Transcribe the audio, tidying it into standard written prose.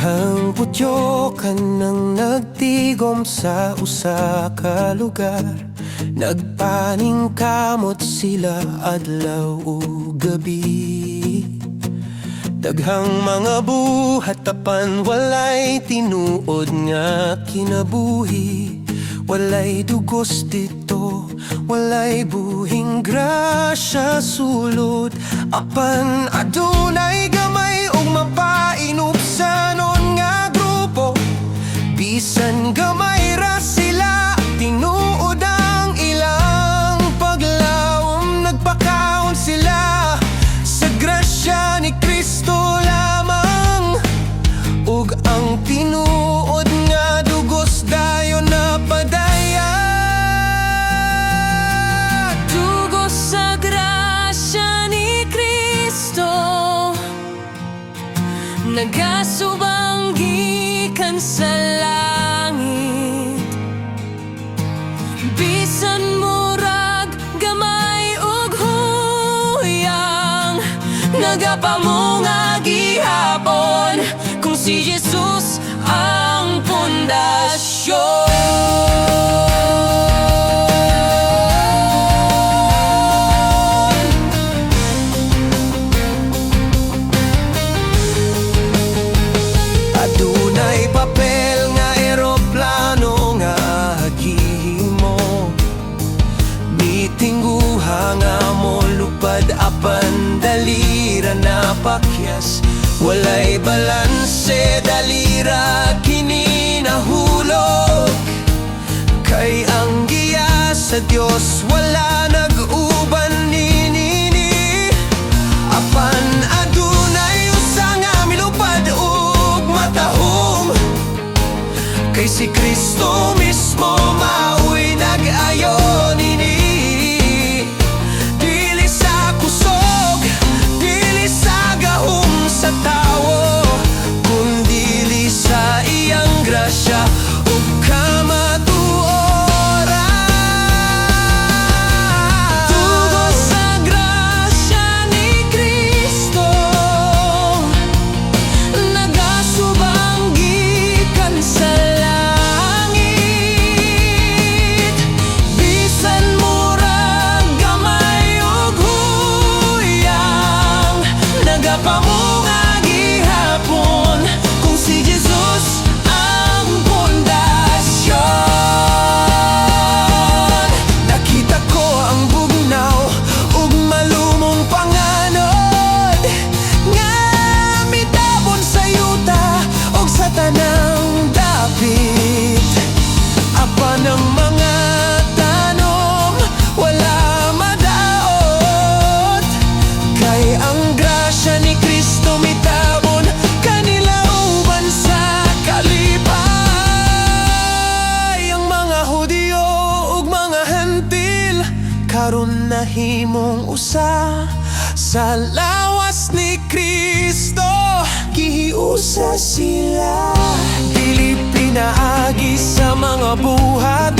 Daghang putyo ka nang nagtigom sa usa ka lugar. Nagpaning kamot sila adlaw ug gabi. Daghang mga buhat tapan walay tinuod nga kinabuhi. Walay dugos dito, walay buhing grasya sulod. Apan adunay gamay ug mapainupsanon nga grupo. Bisan gamay ra sila, tinuod ang ilang paglawom. Nagpakaon sila sa grasya ni Kristo lamang. Ug ang tinuod nga dugos dayon na padaya. Dugos sa grasya ni Kristo, nagasubang gikan sa langit. Bisan murag gamay ug huyang, nagapamunga gihapon kung si Jesus ang pundasyon. Adunay papel nga eroplano nga gihimo. Mitingguha nga mo lupad apan dalira na pakyas. Walay balanse dalira kini nahulog. Kay ang giya sa Dios wala nag-uban nini. Apan adunay usa nga milupad ug matahom. Kay si Kristo mismo maoy nag-ayo nini. Dili sa kusog, dili sa gahom sa tawo, kundili sa iyang grasya ug kamatuoran. Dugos sa grasya ni Kristo, nagasubang gikan sa langit. Bisan murag gamay ug huyang, nagapamunga gihapon kung si Jesus ang pundasyon. Nakita ko ang bugnaw ug malumong panganod nga mitabon sa yuta ug sa tanang dapit. Apan ang mga tanom wala madaot. Kay ang grasya ni Kristo mitabon kanila uban sa kalipay. Ang mga Hudyo ug mga Hentil karon nahimong usa sa lawas ni Kristo. Gihiusa sila, dili pinaagi sa mga buhat